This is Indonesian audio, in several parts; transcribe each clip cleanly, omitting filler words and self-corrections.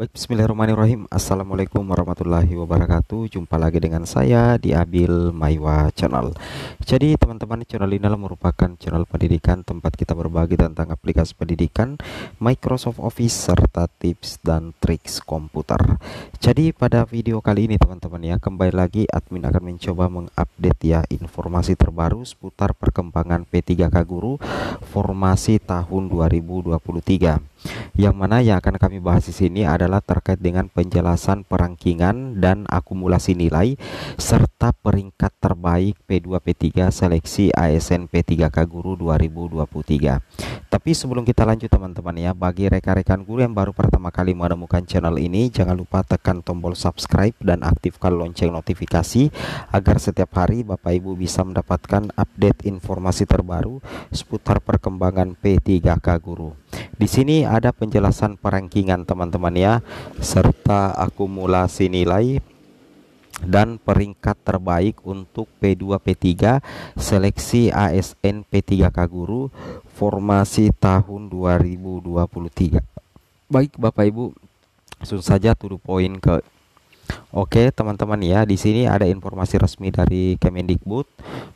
Baik, bismillahirrahmanirrahim. Assalamualaikum warahmatullahi wabarakatuh. Jumpa lagi dengan saya di Abil Maiwa Channel. Jadi teman-teman, channel ini adalah merupakan channel pendidikan tempat kita berbagi tentang aplikasi pendidikan, Microsoft Office, serta tips dan triks komputer. Jadi pada video kali ini teman-teman ya, kembali lagi admin akan mencoba mengupdate ya informasi terbaru seputar perkembangan P3K Guru formasi tahun 2023. Yang mana yang akan kami bahas di sini adalah terkait dengan penjelasan perangkingan dan akumulasi nilai serta peringkat terbaik P2 P3 seleksi ASN P3K Guru 2023. Tapi sebelum kita lanjut teman-teman ya, bagi rekan-rekan guru yang baru pertama kali menemukan channel ini, jangan lupa tekan tombol subscribe dan aktifkan lonceng notifikasi agar setiap hari Bapak Ibu bisa mendapatkan update informasi terbaru seputar perkembangan P3K Guru. Di sini ada penjelasan perangkingan teman-teman ya, serta akumulasi nilai dan peringkat terbaik untuk P2 P3 seleksi ASN P3K Guru formasi tahun 2023. Baik Bapak Ibu, langsung saja to the point ke Oke teman-teman ya, di sini ada informasi resmi dari Kemendikbud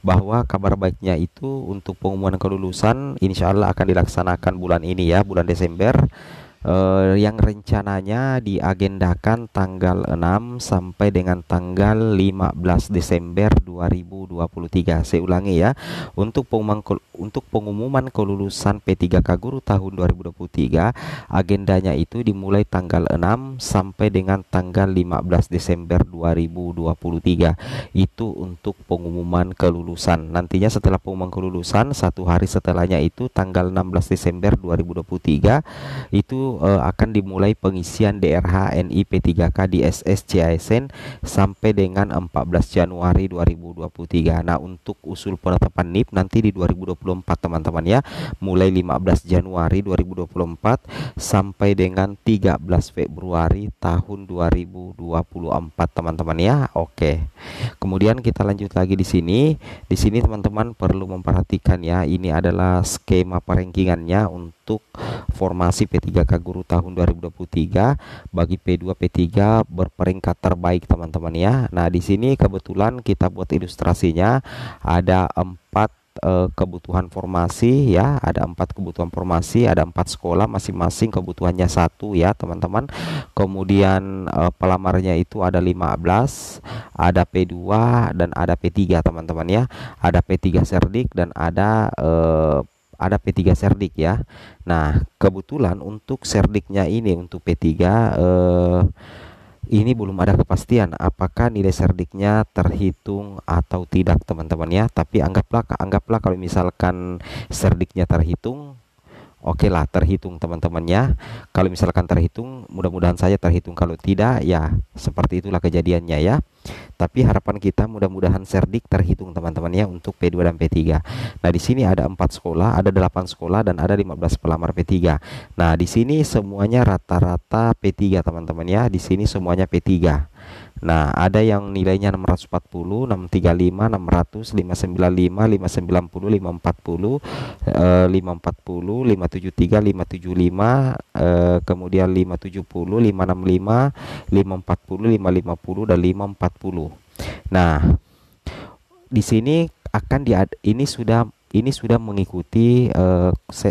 bahwa kabar baiknya itu untuk pengumuman kelulusan insya Allah akan dilaksanakan bulan ini ya, bulan Desember, yang rencananya diagendakan tanggal 6 sampai dengan tanggal 15 Desember 2023. Saya ulangi ya, untuk pengumuman kelulusan P3K Guru tahun 2023 agendanya itu dimulai tanggal 6 sampai dengan tanggal 15 Desember 2023. Itu untuk pengumuman kelulusan. Nantinya setelah pengumuman kelulusan, satu hari setelahnya itu tanggal 16 Desember 2023 itu akan dimulai pengisian DRH NI P3K di SSCASN sampai dengan 14 Januari 2023. Nah, untuk usul penetapan NIP nanti di 2024 teman-teman ya, mulai 15 Januari 2024 sampai dengan 13 Februari tahun 2024 teman-teman ya. Oke. Kemudian kita lanjut lagi di sini. Di sini teman-teman perlu memperhatikan ya, ini adalah skema perangkingannya untuk formasi P3K Guru tahun 2023 bagi P2 P3 berperingkat terbaik teman-teman ya. Nah, di sini kebetulan kita buat ilustrasinya ada 4 kebutuhan formasi ya, ada 4 kebutuhan formasi, ada 4 sekolah, masing-masing kebutuhannya satu ya teman-teman. Kemudian pelamarnya itu ada 15, ada P2 dan ada P3 teman-teman ya, ada P3 Serdik dan ada P3 Serdik ya. Nah, kebetulan untuk Serdiknya ini untuk P3 ini belum ada kepastian apakah nilai Serdiknya terhitung atau tidak teman-teman ya. Tapi anggaplah kalau misalkan Serdiknya terhitung, oke lah, terhitung teman-temannya. Kalau misalkan terhitung, mudah-mudahan saja terhitung. Kalau tidak, ya seperti itulah kejadiannya ya. Tapi harapan kita mudah-mudahan Serdik terhitung teman-teman ya untuk P2 dan P3. Nah, di sini ada 4 sekolah, ada 8 sekolah dan ada 15 pelamar P3. Nah, di sini semuanya rata-rata P3 teman-teman ya. Di sini semuanya P3. Nah, ada yang nilainya 640, 635, 600, 595, 590, 540, 540, 573, 575, kemudian 570, 565, 540, 550 dan 540. Nah, di sini ini sudah mengikuti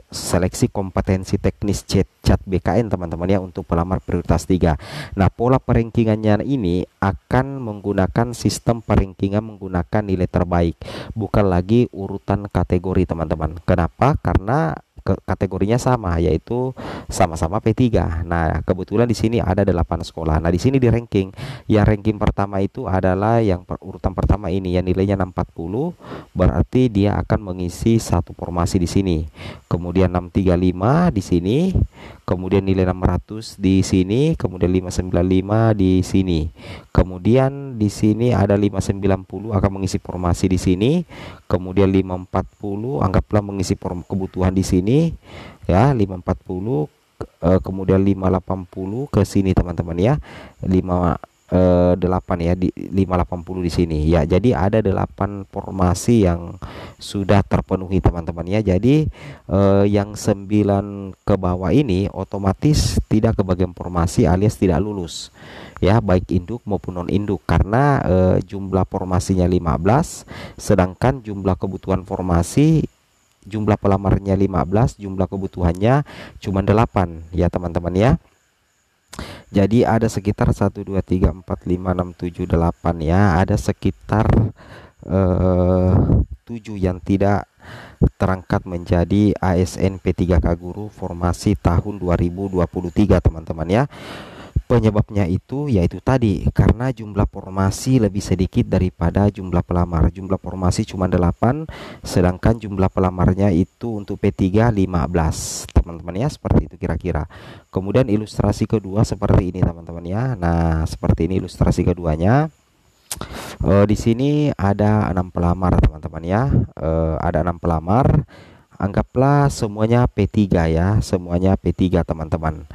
seleksi kompetensi teknis CAT BKN teman-teman ya untuk pelamar prioritas 3. Nah, pola perankingannya ini akan menggunakan sistem perankingan menggunakan nilai terbaik, bukan lagi urutan kategori teman-teman. Kenapa? Karena kategorinya sama, yaitu sama-sama P3. Nah, kebetulan di sini ada 8 sekolah. Nah, di sini di ranking, yang ranking pertama itu adalah yang urutan pertama ini yang nilainya 640, berarti dia akan mengisi satu formasi di sini. Kemudian 635 di sini, kemudian nilai 600 di sini, kemudian 595 di sini. Kemudian di sini ada 590 akan mengisi formasi di sini. Kemudian 540 anggaplah mengisi kebutuhan di sini ya, 540 kemudian 580 ke sini teman-teman ya. 8 ya, di 580 di sini ya. Jadi ada 8 formasi yang sudah terpenuhi teman-teman ya. Jadi yang 9 ke bawah ini otomatis tidak ke bagian formasi alias tidak lulus ya, baik induk maupun non induk, karena jumlah formasinya 15, sedangkan jumlah kebutuhan formasi, jumlah pelamarnya 15, jumlah kebutuhannya cuma 8 ya teman-teman ya. Jadi ada sekitar 1 2 3 4 5 6 7 8 ya, ada sekitar 7 yang tidak terangkat menjadi ASN P3K Guru formasi tahun 2023 teman-teman ya. Penyebabnya itu yaitu tadi karena jumlah formasi lebih sedikit daripada jumlah pelamar. Jumlah formasi cuma 8, sedangkan jumlah pelamarnya itu untuk P3 15 teman-teman ya, seperti itu kira-kira. Kemudian ilustrasi kedua seperti ini teman-teman ya. Nah seperti ini ilustrasi keduanya. Di sini ada 6 pelamar teman-teman ya. Ada 6 pelamar. Anggaplah semuanya P3 ya, semuanya P3 teman-teman.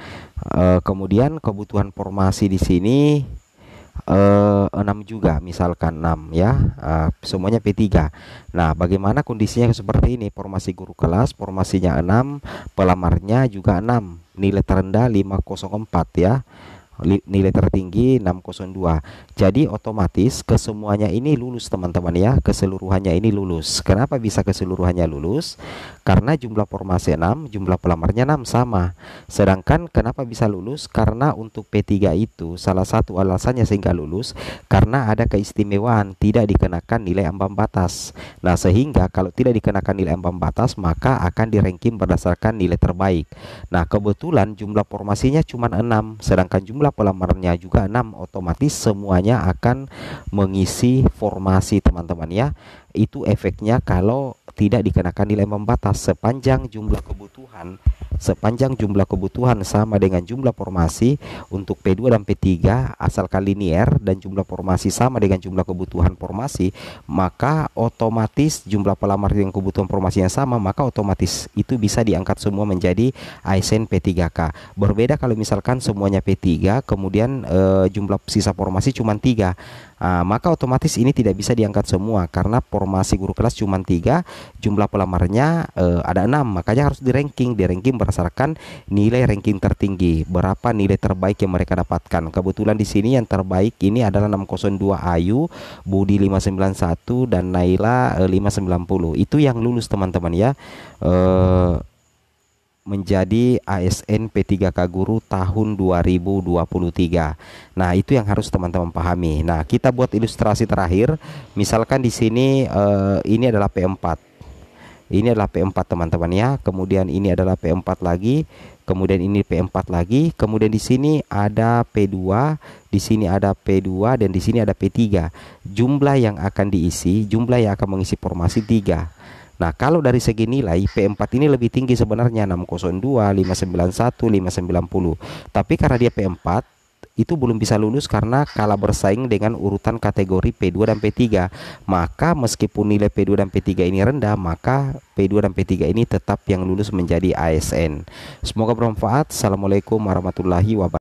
Kemudian kebutuhan formasi di sini 6 juga, misalkan 6 ya, semuanya P3. Nah bagaimana kondisinya seperti ini? Formasi guru kelas, formasinya 6, pelamarnya juga 6, nilai terendah 504 ya, nilai tertinggi 602. Jadi otomatis kesemuanya ini lulus teman-teman ya, keseluruhannya ini lulus. Kenapa bisa keseluruhannya lulus? Karena jumlah formasi 6, jumlah pelamarnya 6 sama. Sedangkan kenapa bisa lulus? Karena untuk P3 itu salah satu alasannya sehingga lulus karena ada keistimewaan tidak dikenakan nilai ambang batas. Nah sehingga kalau tidak dikenakan nilai ambang batas maka akan di-ranking berdasarkan nilai terbaik. Nah kebetulan jumlah formasinya cuma 6, sedangkan jumlah pelamarnya juga 6, otomatis semuanya akan mengisi formasi teman-teman ya. Itu efeknya kalau tidak dikenakan nilai membatas. Sepanjang jumlah kebutuhan sama dengan jumlah formasi untuk P2 dan P3 asalkan linear dan jumlah formasi sama dengan jumlah kebutuhan formasi, maka otomatis jumlah pelamar yang kebutuhan formasi yang sama, maka otomatis itu bisa diangkat semua menjadi ASN P3K. Berbeda kalau misalkan semuanya P3 kemudian jumlah sisa formasi cuma 3, maka otomatis ini tidak bisa diangkat semua karena formasi guru kelas cuma 3, jumlah pelamarnya ada 6, makanya harus di ranking berdasarkan nilai ranking tertinggi, berapa nilai terbaik yang mereka dapatkan. Kebetulan di sini yang terbaik ini adalah 602 Ayu, Budi 591 dan Naila 590. Itu yang lulus teman-teman ya, menjadi ASN P3K Guru tahun 2023. Nah, itu yang harus teman-teman pahami. Nah, kita buat ilustrasi terakhir. Misalkan di sini ini adalah P4. Ini adalah P4 teman-teman ya. Kemudian ini adalah P4 lagi. Kemudian ini P4 lagi. Kemudian di sini ada P2, di sini ada P2 dan di sini ada P3. Jumlah yang akan diisi, jumlah yang akan mengisi formasi 3. Nah, kalau dari segi nilai P4 ini lebih tinggi sebenarnya 602, 591, 590. Tapi karena dia P4 itu belum bisa lulus karena kalah bersaing dengan urutan kategori P2 dan P3. Maka meskipun nilai P2 dan P3 ini rendah, maka P2 dan P3 ini tetap yang lulus menjadi ASN. Semoga bermanfaat. Assalamualaikum warahmatullahi wabarakatuh.